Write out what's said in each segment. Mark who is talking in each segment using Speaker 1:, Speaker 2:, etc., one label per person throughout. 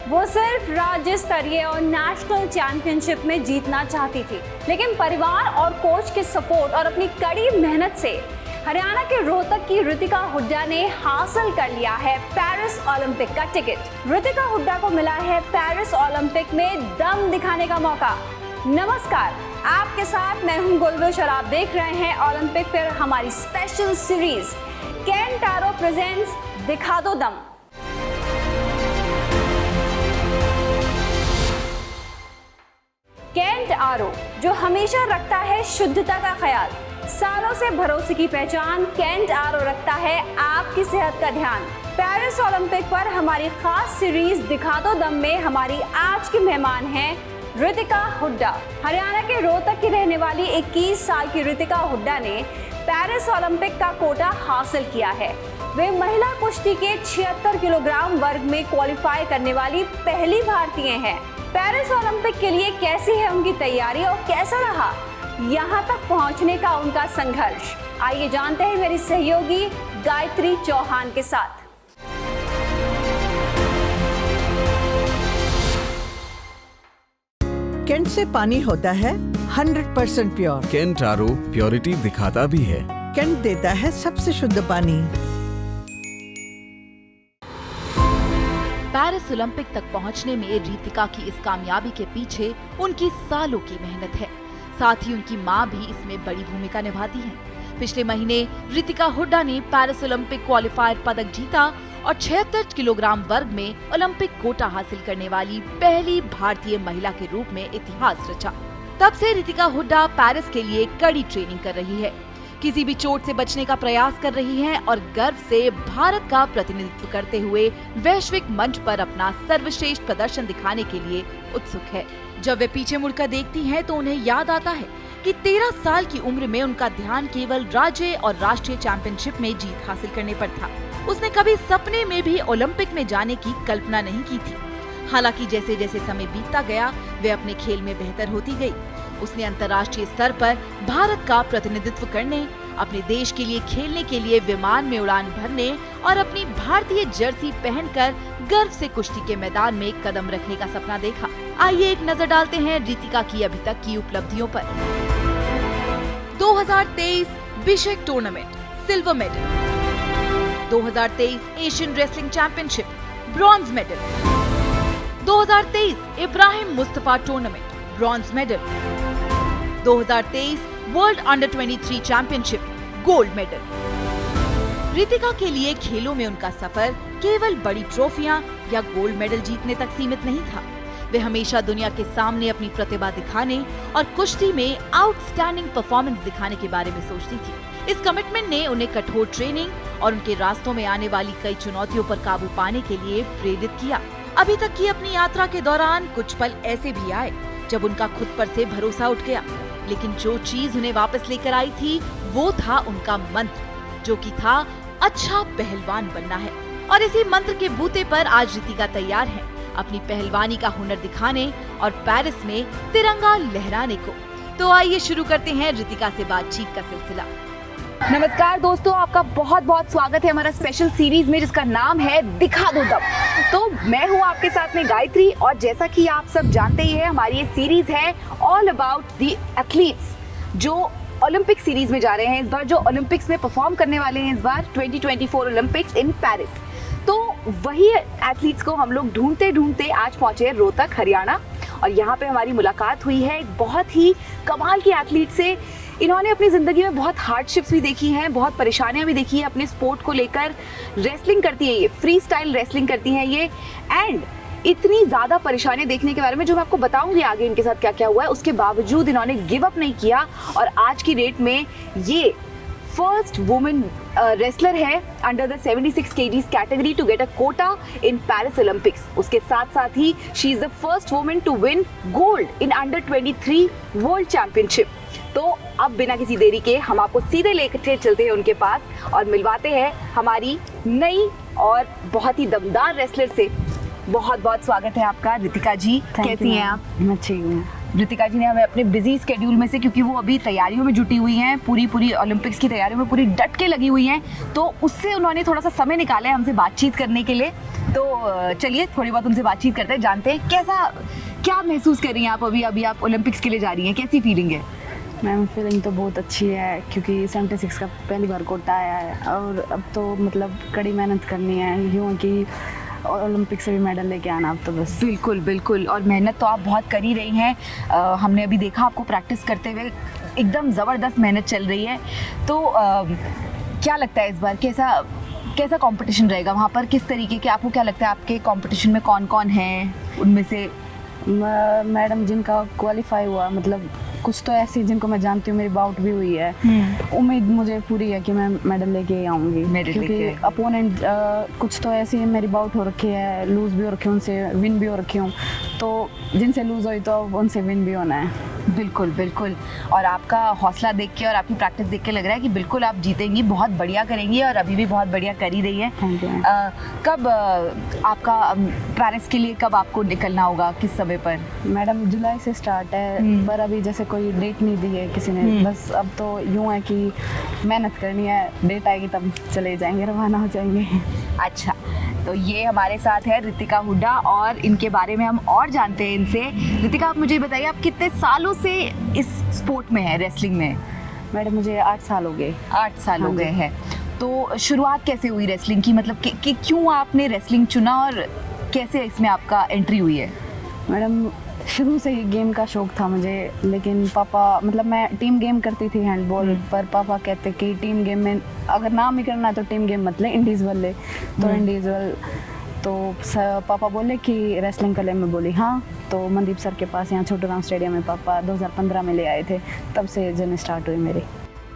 Speaker 1: वो सिर्फ राज्य स्तरीय और नेशनल चैंपियनशिप में जीतना चाहती थी, लेकिन परिवार और कोच के सपोर्ट और अपनी कड़ी मेहनत से हरियाणा के रोहतक की ऋतिका हुड्डा ने हासिल कर लिया है पेरिस ओलंपिक का टिकट। ऋतिका हुड्डा को मिला है पेरिस ओलंपिक में दम दिखाने का मौका। नमस्कार, आपके साथ मैं हूं गुलविश और आप देख रहे हैं ओलंपिक पर हमारी स्पेशल सीरीज केंट आरो प्रेजेंट्स दिखा दो दम। केंट आरो जो हमेशा रखता है शुद्धता का ख्याल, सालों से भरोसे की पहचान, केंट आरो रखता है आपकी सेहत का ध्यान। पेरिस ओलंपिक पर हमारी खास सीरीज दिखा दो दम में हमारी आज की मेहमान हैं ऋतिका हुड्डा। हरियाणा के रोहतक की रहने वाली 21 साल की ऋतिका हुड्डा ने पेरिस ओलंपिक का कोटा हासिल किया है। वे महिला कुश्ती के 76 किलोग्राम वर्ग में क्वालिफाई करने वाली पहली भारतीय हैं। पेरिस ओलंपिक के लिए कैसी है उनकी तैयारी और कैसा रहा यहाँ तक पहुँचने का उनका संघर्ष, आइए जानते हैं मेरी सहयोगी गायत्री चौहान के साथ।
Speaker 2: केंट से पानी होता है 100% प्योर।
Speaker 3: केंट आरो प्योरिटी दिखाता भी है।
Speaker 2: केंट देता है सबसे शुद्ध पानी।
Speaker 4: पेरिस ओलंपिक तक पहुंचने में ऋतिका की इस कामयाबी के पीछे उनकी सालों की मेहनत है। साथ ही उनकी मां भी इसमें बड़ी भूमिका निभाती है। पिछले महीने ऋतिका हुड्डा ने पेरिस ओलंपिक क्वालिफायर पदक जीता और 76 किलोग्राम वर्ग में ओलंपिक कोटा हासिल करने वाली पहली भारतीय महिला के रूप में इतिहास रचा। तब से ऋतिका हुड्डा पेरिस के लिए कड़ी ट्रेनिंग कर रही है, किसी भी चोट से बचने का प्रयास कर रही हैं और गर्व से भारत का प्रतिनिधित्व करते हुए वैश्विक मंच पर अपना सर्वश्रेष्ठ प्रदर्शन दिखाने के लिए उत्सुक है। जब वे पीछे मुड़कर देखती हैं तो उन्हें याद आता है कि 13 साल की उम्र में उनका ध्यान केवल राज्य और राष्ट्रीय चैंपियनशिप में जीत हासिल करने पर था। उसने कभी सपने में भी ओलंपिक में जाने की कल्पना नहीं की थी। हालांकि जैसे जैसे समय बीतता गया वे अपने खेल में बेहतर होती गई। उसने अंतर्राष्ट्रीय स्तर पर भारत का प्रतिनिधित्व करने, अपने देश के लिए खेलने के लिए विमान में उड़ान भरने और अपनी भारतीय जर्सी पहनकर गर्व से कुश्ती के मैदान में कदम रखने का सपना देखा। आइए एक नजर डालते हैं ऋतिका की अभी तक की उपलब्धियों पर। 2023 Bishkek tournament silver medal, 2023 Asian wrestling championship bronze medal, 2023 Ibrahim Moustafa tournament bronze medal, 2023 world under 23 championship gold medal. Ritika के लिए खेलों में उनका सफर केवल बड़ी ट्रॉफियां या गोल्ड मेडल जीतने तक सीमित नहीं था। वे हमेशा दुनिया के सामने अपनी प्रतिभा दिखाने और कुश्ती में आउटस्टैंडिंग परफॉर्मेंस दिखाने के बारे में सोचती थी। इस कमिटमेंट ने उन्हें कठोर ट्रेनिंग और उनके रास्तों में आने वाली कई चुनौतियों पर काबू पाने के लिए प्रेरित किया। अभी तक की अपनी यात्रा के दौरान कुछ पल ऐसे भी आए जब उनका खुद पर से भरोसा उठ गया, लेकिन जो चीज उन्हें वापस लेकर आई थी वो था उनका मंत्र, जो कि था अच्छा पहलवान बनना है। और इसी मंत्र के बूते पर आज ऋतिका तैयार है अपनी पहलवानी का हुनर दिखाने और पेरिस में तिरंगा लहराने को। तो आइए शुरू करते हैं ऋतिका से बातचीत का सिलसिला।
Speaker 5: नमस्कार दोस्तों, आपका बहुत बहुत स्वागत है हमारा स्पेशल सीरीज में जिसका नाम है दिखा दो दम। तो मैं हूँ आपके साथ में गायत्री और जैसा कि आप सब जानते ही हैं हमारी ये सीरीज है ऑल अबाउट द एथलीट्स जो ओलंपिक सीरीज में जा रहे हैं इस बार, जो ओलंपिक्स में परफॉर्म करने वाले हैं इस बार 2024 ओलंपिक्स इन पेरिस। तो वही एथलीट्स को हम लोग ढूंढते ढूंढते आज पहुंचे हैं रोहतक हरियाणा और यहाँ पे हमारी मुलाकात हुई है एक बहुत ही कमाल की एथलीट से। इन्होंने अपनी ज़िंदगी में बहुत हार्डशिप्स भी देखी हैं, बहुत परेशानियां भी देखी हैं अपने स्पोर्ट को लेकर। रेसलिंग करती है ये, फ्री स्टाइल रेसलिंग करती हैं ये, एंड इतनी ज़्यादा परेशानियां देखने के बारे में जो मैं आपको बताऊंगी आगे इनके साथ क्या क्या हुआ है, उसके बावजूद इन्होंने गिव अप नहीं किया और आज की डेट में ये फर्स्ट वुमेन रेसलर है under the 76 kgs category to get a quota in Paris Olympics. उसके साथ साथ ही she is the first women to win gold in under 23 world championship. तो अब बिना किसी देरी के हम आपको सीधे लेकर चलते हैं उनके पास और मिलवाते हैं हमारी नई और बहुत ही दमदार रेसलर से। बहुत बहुत स्वागत है आपका ऋतिका जी, कैसी हैं आप?
Speaker 6: मैं ठीक हूँ।
Speaker 5: रितिका जी ने हमें अपने बिजी स्केड्यूल में से, क्योंकि वो अभी तैयारियों में जुटी हुई हैं, पूरी ओलंपिक्स की तैयारियों में पूरी डट के लगी हुई हैं, तो उससे उन्होंने थोड़ा सा समय निकाला है हमसे बातचीत करने के लिए। तो चलिए थोड़ी बहुत उनसे बातचीत करते हैं, जानते हैं क्या महसूस कर रही हैं आप अभी आप ओलंपिक्स के लिए जा रही हैं, कैसी फीलिंग है?
Speaker 6: मैम फीलिंग तो बहुत अच्छी है, क्योंकि 76 का पहली बार कोटा आया है और अब तो मतलब कड़ी मेहनत करनी है, यूँ कि ओलंपिक से भी मेडल लेके आना अब तो बस।
Speaker 5: बिल्कुल, और मेहनत तो आप बहुत कर ही रही हैं। हमने अभी देखा आपको प्रैक्टिस करते हुए, एकदम ज़बरदस्त मेहनत चल रही है। तो क्या लगता है इस बार कैसा कंपटीशन रहेगा वहाँ पर? किस तरीके के, आपको क्या लगता है आपके कंपटीशन में कौन कौन है उनमें से?
Speaker 6: मैडम जिनका क्वालिफाई हुआ, मतलब कुछ तो ऐसे जिनको मैं जानती हूँ, मेरी बाउट भी हुई है, उम्मीद मुझे पूरी है कि मैं मेडल लेके आऊँगी, क्योंकि अपोनेंट कुछ तो ऐसी मेरी बाउट हो रखी है, लूज़ भी हो रखी है, उनसे विन भी हो रखी हूँ, तो जिनसे लूज़ हुई तो उनसे विन भी होना है। बिल्कुल, और आपका हौसला देख के और आपकी प्रैक्टिस देख के लग रहा है कि बिल्कुल आप जीतेंगी, बहुत बढ़िया करेंगी और अभी भी बहुत बढ़िया कर ही रही है। Thank you.
Speaker 5: कब आपका पेरिस के लिए कब आपको निकलना होगा, किस समय पर?
Speaker 6: मैडम जुलाई से स्टार्ट है, पर अभी जैसे कोई डेट नहीं दी है किसी ने, बस अब तो यूँ है कि मेहनत करनी है, डेट आएगी तब चले जाएंगे, रवाना हो जाएंगे।
Speaker 5: अच्छा, तो ये हमारे साथ है रितिका हुड्डा और इनके बारे में हम और जानते हैं इनसे। रितिका, आप मुझे बताइए, आप कितने सालों से इस स्पोर्ट में है, रेसलिंग में?
Speaker 6: मैडम मुझे 8 साल हो गए।
Speaker 5: 8 साल हो गए हैं। तो शुरुआत कैसे हुई रेसलिंग की, मतलब कि क्यों आपने रेसलिंग चुना और कैसे इसमें आपका एंट्री हुई है?
Speaker 6: मैडम शुरू से ही गेम का शौक था मुझे, लेकिन पापा, मतलब मैं टीम गेम करती थी हैंडबॉल, पर पापा कहते कि टीम गेम में अगर नाम ही करना है तो टीम गेम मत ले, इंडिविजुअल ले। तो इंडिविजुअल तो पापा बोले कि रेसलिंग कर ले, मैं बोली हाँ। तो मनदीप सर के पास यहाँ छोटूराम स्टेडियम में पापा 2015 में ले आए थे, तब से जर्नी स्टार्ट हुई मेरी।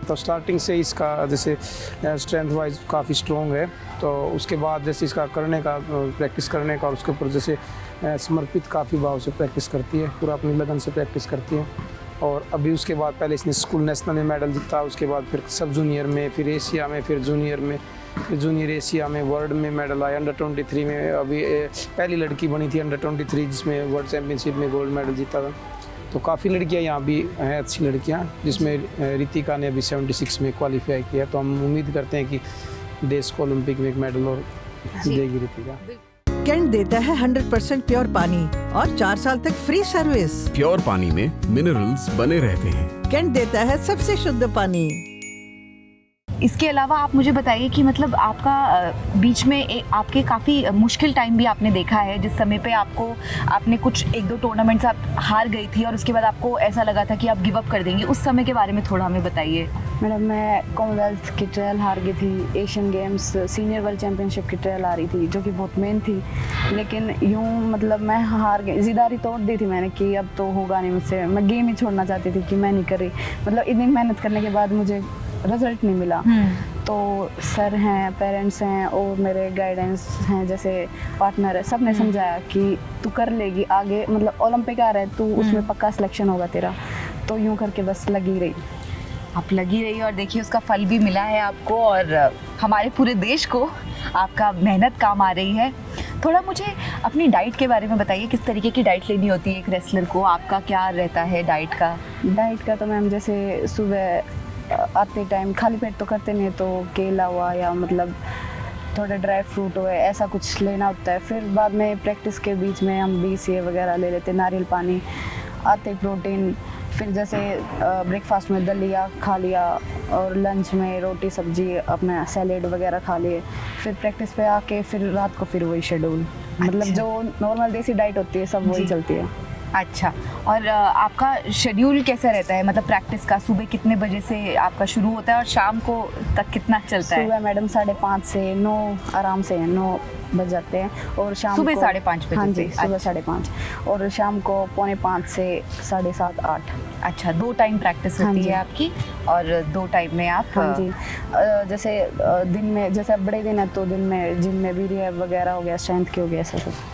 Speaker 7: तो स्टार्टिंग से इसका जैसे स्ट्रेंथ वाइज काफ़ी स्ट्रॉन्ग है, तो उसके बाद जैसे इसका करने का, प्रैक्टिस करने का और उसके ऊपर जैसे समर्पित काफ़ी भाव से प्रैक्टिस करती है, पूरा अपनी लगन से प्रैक्टिस करती है। और अभी उसके बाद पहले इसने स्कूल नेशनल में मेडल जीता, उसके बाद फिर सब जूनियर में, फिर एशिया में, फिर जूनियर में, फिर जूनियर एशिया में, वर्ल्ड में मेडल आया। अंडर 23 में अभी पहली लड़की बनी थी अंडर 23 जिसमें वर्ल्ड चैम्पियनशिप में गोल्ड मेडल जीता था। तो काफ़ी लड़कियां यहाँ भी हैं, अच्छी लड़कियां, जिसमें रितिका ने अभी 76 में क्वालिफाई किया। तो हम उम्मीद करते हैं कि देश को ओलंपिक में एक मेडल और देगी रितिका।
Speaker 2: कैंट देता है 100% प्योर पानी और 4 साल तक फ्री सर्विस।
Speaker 3: प्योर पानी में मिनरल्स बने रहते हैं।
Speaker 2: कैंट देता है सबसे शुद्ध पानी।
Speaker 5: इसके अलावा आप मुझे बताइए कि मतलब आपका बीच में आपके काफ़ी मुश्किल टाइम भी आपने देखा है, जिस समय पे आपने कुछ 1-2 टूर्नामेंट्स आप हार गई थी और उसके बाद आपको ऐसा लगा था कि आप गिव अप कर देंगी, उस समय के बारे में थोड़ा हमें बताइए।
Speaker 6: मैडम मैं कॉमनवेल्थ की ट्रायल हार गई थी, Asian games senior world championship की ट्रायल आ रही थी जो कि बहुत मेन थी, लेकिन यूँ मतलब मैं हार गई, जिद्दारी तोड़ दी थी मैंने कि अब तो होगा नहीं मुझसे, मैं गेम ही छोड़ना चाहती थी कि मैं नहीं कर रही। मतलब इतनी मेहनत करने के बाद मुझे रिजल्ट नहीं मिला, तो सर हैं, पेरेंट्स हैं और मेरे गाइडेंस हैं, जैसे पार्टनर है, सब ने समझाया कि तू कर लेगी आगे, मतलब ओलंपिक आ रहा है तू, उसमें पक्का सिलेक्शन होगा तेरा। तो यूँ करके बस लगी रही।
Speaker 5: आप लगी रही और देखिए उसका फल भी मिला है आपको और हमारे पूरे देश को आपका मेहनत काम आ रही है। थोड़ा मुझे अपनी डाइट के बारे में बताइए, किस तरीके की डाइट लेनी होती है एक रेसलर को, आपका क्या रहता है डाइट का?
Speaker 6: डाइट का तो मैम जैसे सुबह आते टाइम खाली पेट तो करते नहीं, तो केला हुआ या मतलब थोड़ा ड्राई फ्रूट हुआ, ऐसा कुछ लेना होता है। फिर बाद में प्रैक्टिस के बीच में हम BCA वगैरह ले लेते, नारियल पानी, आते प्रोटीन, फिर जैसे ब्रेकफास्ट में दलिया खा लिया और लंच में रोटी सब्जी अपना सैलेड वगैरह खा लिए, फिर प्रैक्टिस पे आके फिर रात को फिर वही शेड्यूल, मतलब जो नॉर्मल देसी डाइट होती है सब वही चलती है।
Speaker 5: अच्छा, और आपका शेड्यूल कैसा रहता है, मतलब प्रैक्टिस का सुबह कितने बजे से आपका शुरू होता है और शाम को तक कितना चलता है?
Speaker 6: सुबह मैडम 5:30 से 9 आराम से 9 बज जाते हैं और शाम
Speaker 5: सुबह
Speaker 6: को
Speaker 5: 5:30 बजे?
Speaker 6: हाँ जी, सुबह
Speaker 5: अच्छा।
Speaker 6: 5:30 और शाम को 4:45 से 7:30-8।
Speaker 5: अच्छा, 2 टाइम प्रैक्टिस होती है आपकी और 2 टाइम में आप?
Speaker 6: हाँ जी, जैसे दिन में, जैसे बड़े दिन है तो दिन में जिम में भी रिहैब वगैरह हो गया, स्ट्रेंथ की हो गया, ऐसा सब।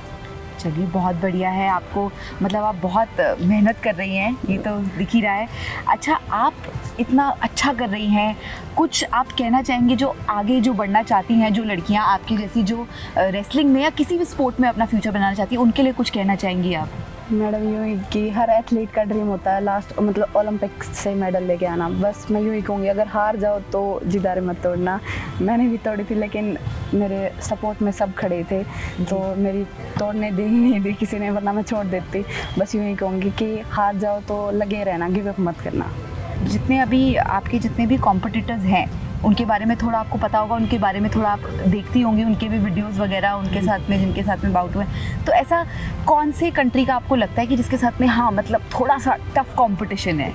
Speaker 5: चलिए बहुत बढ़िया है आपको, मतलब आप बहुत मेहनत कर रही हैं, ये तो दिख ही रहा है। अच्छा, आप इतना अच्छा कर रही हैं, कुछ आप कहना चाहेंगे जो आगे जो बढ़ना चाहती हैं, जो लड़कियां आपकी जैसी जो रेसलिंग में या किसी भी स्पोर्ट में अपना फ्यूचर बनाना चाहती हैं, उनके लिए कुछ कहना चाहेंगी आप?
Speaker 6: मैडम यूँ ही कि हर एथलीट का ड्रीम होता है लास्ट मतलब ओलंपिक से मेडल लेके आना। बस मैं यूँ ही कहूँगी अगर हार जाओ तो जिदारे मत तोड़ना। मैंने भी तोड़ी थी लेकिन मेरे सपोर्ट में सब खड़े थे तो मेरी तोड़ने दी नहीं दी किसी ने, वरना मैं छोड़ देती। बस यूँ ही कहूँगी कि हार जाओ तो लगे रहना, गिव अप मत करना।
Speaker 5: जितने अभी आपके जितने भी कॉम्पिटिटर्स हैं उनके बारे में थोड़ा आपको पता होगा, उनके बारे में थोड़ा आप देखती होंगी, उनके भी वीडियोस वगैरह उनके साथ में जिनके साथ में बाउट हुए। तो ऐसा कौन से कंट्री का आपको लगता है कि जिसके साथ में हाँ मतलब थोड़ा सा टफ कंपटीशन है?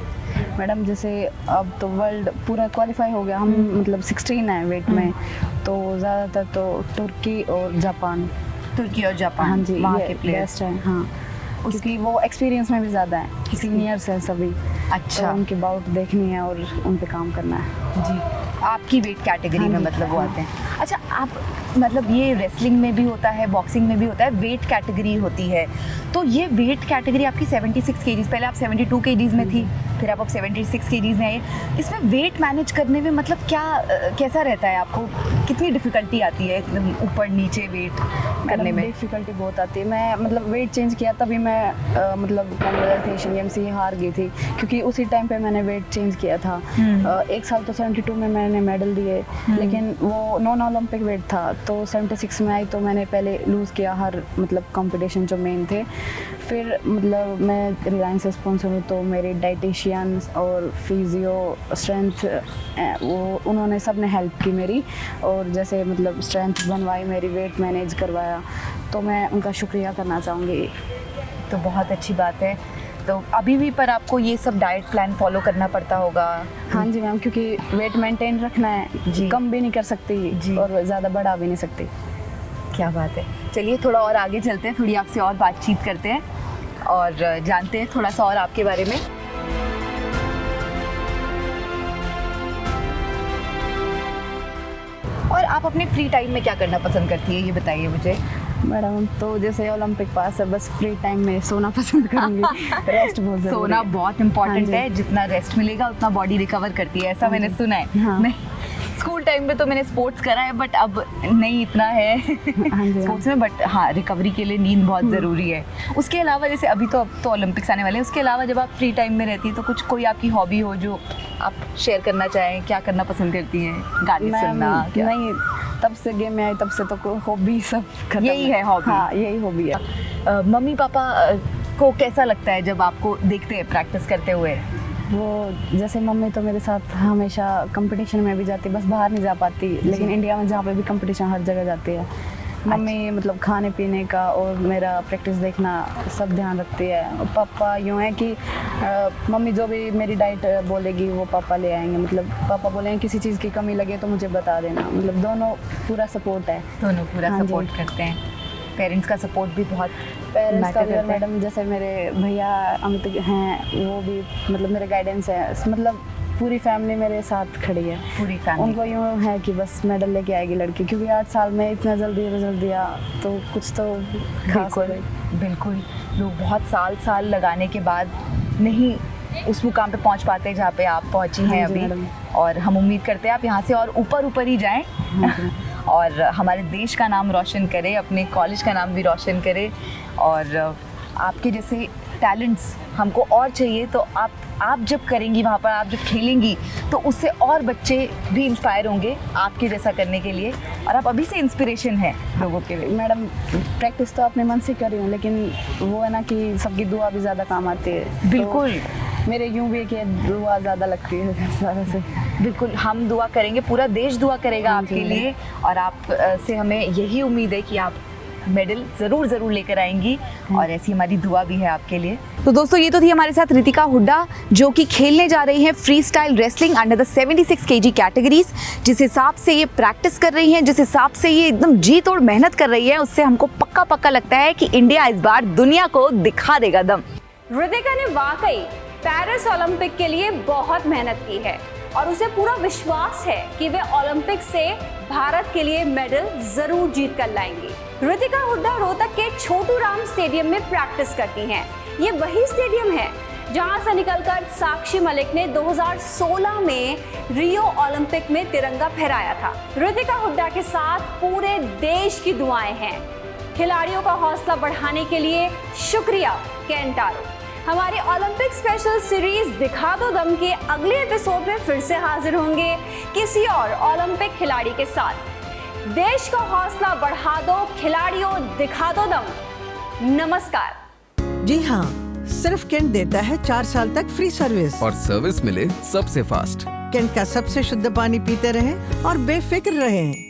Speaker 6: मैडम जैसे अब तो वर्ल्ड पूरा क्वालिफाई हो गया, हम मतलब 16 है वेट में, तो ज़्यादातर तो तुर्की और जापान।
Speaker 5: तुर्की और जापान,
Speaker 6: हाँ जी,
Speaker 5: वहाँ
Speaker 6: ये
Speaker 5: के प्लेयर्स
Speaker 6: बेस्ट हैं। हाँ, उसकी वो एक्सपीरियंस में भी ज़्यादा है, सीनियर्स हैं सभी।
Speaker 5: अच्छा।
Speaker 6: तो उनकी बाउट देखनी है और उन पे काम करना है।
Speaker 5: जी, आपकी वेट कैटेगरी
Speaker 6: हाँ
Speaker 5: में
Speaker 6: जी,
Speaker 5: मतलब वो
Speaker 6: हाँ।
Speaker 5: आते हैं। अच्छा, आप मतलब ये रेसलिंग में भी होता है, बॉक्सिंग में भी होता है, वेट कैटेगरी होती है। तो ये वेट कैटेगरी आपकी 76 केजीज, पहले आप 72 केजीज में थी, फिर आप अब 76 केजीज में आए। इसमें वेट मैनेज करने में मतलब क्या कैसा रहता है आपको? कितनी डिफ़िकल्टी आती है एकदम ऊपर नीचे वेट करने में?
Speaker 6: डिफ़िकल्टी बहुत आती है। मैं मतलब वेट चेंज किया तभी मैं मतलब कॉमनवेल्थ एशियन गेम्स ही हार गई थी, क्योंकि उसी टाइम पे मैंने वेट चेंज किया था। एक साल तो 72 में मैंने मेडल दिए, लेकिन वो नॉन ओलंपिक वेट था, तो 76 में आई तो मैंने पहले लूज़ किया हर मतलब कंपटीशन जो मेन थे। फिर मतलब मैं रिलायंस से स्पॉन्सर हूँ, तो मेरे डाइटिशियन और फिजियो स्ट्रेंथ वो उन्होंने सब ने हेल्प की मेरी, और जैसे मतलब स्ट्रेंथ बनवाई मेरी, वेट मैनेज करवाया, तो मैं उनका शुक्रिया करना चाहूँगी।
Speaker 5: तो बहुत अच्छी बात है। तो अभी भी पर आपको ये सब डाइट प्लान फॉलो करना पड़ता होगा?
Speaker 6: हाँ जी मैम, क्योंकि वेट मेंटेन रखना है
Speaker 5: जी।
Speaker 6: कम भी नहीं कर सकती
Speaker 5: जी।
Speaker 6: और ज़्यादा बढ़ा भी नहीं सकती।
Speaker 5: क्या बात है। चलिए थोड़ा और आगे चलते हैं, थोड़ी आपसे और बातचीत करते हैं और जानते हैं थोड़ा सा और आपके बारे में। और आप अपने फ्री टाइम में क्या करना पसंद करती है, ये बताइए मुझे।
Speaker 6: मैडम तो जैसे ओलंपिक पास है, बस फ्री टाइम में सोना पसंद करूँगी। रेस्ट बहुत ज़रूरी
Speaker 5: सोना
Speaker 6: है।
Speaker 5: बहुत इम्पोर्टेंट
Speaker 6: हाँ
Speaker 5: है, जितना रेस्ट मिलेगा उतना बॉडी रिकवर करती है, ऐसा
Speaker 6: हाँ
Speaker 5: मैंने
Speaker 6: जी।
Speaker 5: सुना है।
Speaker 6: हाँ।
Speaker 5: मैं स्कूल टाइम पे तो मैंने स्पोर्ट्स करा है, बट अब नहीं इतना है
Speaker 6: हाँ जी।
Speaker 5: स्पोर्ट्स में, बट हाँ रिकवरी के लिए नींद बहुत ज़रूरी है। उसके अलावा जैसे अभी तो अब तो ओलंपिक्स आने वाले हैं, उसके अलावा जब आप फ्री टाइम में रहती है तो कुछ कोई आपकी हॉबी हो जो आप शेयर करना चाहें? क्या करना पसंद करती हैं? गाने सुनना? क्या?
Speaker 6: नहीं, तब से गेम में आई तब से तो हॉबी सब खत्म
Speaker 5: यही है हॉबी?
Speaker 6: हाँ, यही हॉबी है।
Speaker 5: मम्मी पापा को कैसा लगता है जब आपको देखते हैं प्रैक्टिस करते हुए?
Speaker 6: वो जैसे मम्मी तो मेरे साथ हमेशा कंपटीशन में भी जाती, बस बाहर नहीं जा पाती, लेकिन इंडिया में जहाँ पे भी कंपटीशन हर जगह जाती है। मम्मी मतलब खाने पीने का और मेरा प्रैक्टिस देखना सब ध्यान रखती है। और पापा यूँ है कि मम्मी जो भी मेरी डाइट बोलेगी वो पापा ले आएंगे, मतलब पापा बोलेंगे किसी चीज़ की कमी लगे तो मुझे बता देना, मतलब दोनों पूरा सपोर्ट है।
Speaker 5: दोनों पूरा
Speaker 6: हाँ जी।
Speaker 5: सपोर्ट करते हैं। पेरेंट्स का सपोर्ट भी बहुत
Speaker 6: पेरेंट्स का
Speaker 5: मैटर
Speaker 6: भी,
Speaker 5: करता है।
Speaker 6: मैडम जैसे मेरे भैया अमित हैं, वो भी मतलब मेरे गाइडेंस है, मतलब पूरी फैमिली मेरे साथ खड़ी है।
Speaker 5: पूरी फैमिली।
Speaker 6: उनको यूँ है कि बस मेडल लेके आएगी लड़की, क्योंकि 8 साल में इतना जल्दी रिजल्ट दिया तो कुछ तो खास हो
Speaker 5: बिल्कुल
Speaker 6: गई।
Speaker 5: बिल्कुल, लोग बहुत साल लगाने के बाद नहीं उस मुकाम पे पहुंच पाते जहाँ पे आप पहुंची हैं
Speaker 6: हाँ जी,
Speaker 5: अभी।
Speaker 6: मैडम।
Speaker 5: और हम उम्मीद करते हैं आप यहाँ से और ऊपर ही जाएं और हमारे देश का नाम रोशन करें, अपने कॉलेज का नाम भी रोशन करें। और आपके जैसे टैलेंट्स हमको और चाहिए, तो आप जब करेंगी वहाँ पर, आप जब खेलेंगी तो उससे और बच्चे भी इंस्पायर होंगे आपके जैसा करने के लिए, और आप अभी से इंस्पिरेशन है लोगों के लिए।
Speaker 6: मैडम प्रैक्टिस तो अपने मन से कर रही हूँ, लेकिन वो है ना कि सबकी दुआ भी ज़्यादा काम आती है।
Speaker 5: बिल्कुल।
Speaker 6: तो मेरे यूँ भी है कि दुआ ज़्यादा लगती है सारा से।
Speaker 5: बिल्कुल, हम दुआ करेंगे, पूरा देश दुआ करेगा
Speaker 6: हाँ जी,
Speaker 5: आपके लिए, और आप से हमें यही उम्मीद है कि आप मेडल ज़रूर लेकर आएंगी, और ऐसी हमारी दुआ भी है आपके लिए। तो दोस्तों, ये तो थी हमारे साथ रितिका हुड्डा, जो कि खेलने जा रही हैं free style wrestling under the 76 kg categories. जिस हिसाब से ये प्रैक्टिस कर रही हैं, जिस हिसाब से ये एकदम जी तोड़ मेहनत कर रही है, उससे हमको पक्का लगता है कि इंडिया इस बार दुनिया को दिखा देगा दम।
Speaker 1: रितिका ने वाकई पेरिस ओलंपिक के लिए बहुत मेहनत की है और उसे पूरा विश्वास है कि वे ओलंपिक से भारत के लिए मेडल जरूर जीत कर लाएंगी। रितिका हुड्डा रोहतक के छोटू राम स्टेडियम में प्रैक्टिस करती हैं। ये वही स्टेडियम है जहां से निकलकर साक्षी मलिक ने 2016 में रियो ओलंपिक में तिरंगा फहराया था। रितिका हुड्डा के साथ पूरे देश की दुआएं हैं। खिलाड़ियों का हौसला बढ़ाने के लिए शुक्रिया केंट आरो। हमारी ओलंपिक स्पेशल सीरीज दिखा दो दम के अगले एपिसोड में फिर से हाजिर होंगे किसी और ओलंपिक खिलाड़ी के साथ। देश का हौसला बढ़ा दो खिलाड़ियों, दिखा दो दम। नमस्कार।
Speaker 2: जी हाँ, सिर्फ केंट देता है 4 साल तक फ्री सर्विस।
Speaker 3: और सर्विस मिले सबसे फास्ट।
Speaker 2: केंट का सबसे शुद्ध पानी पीते रहें और बेफिक्र रहें।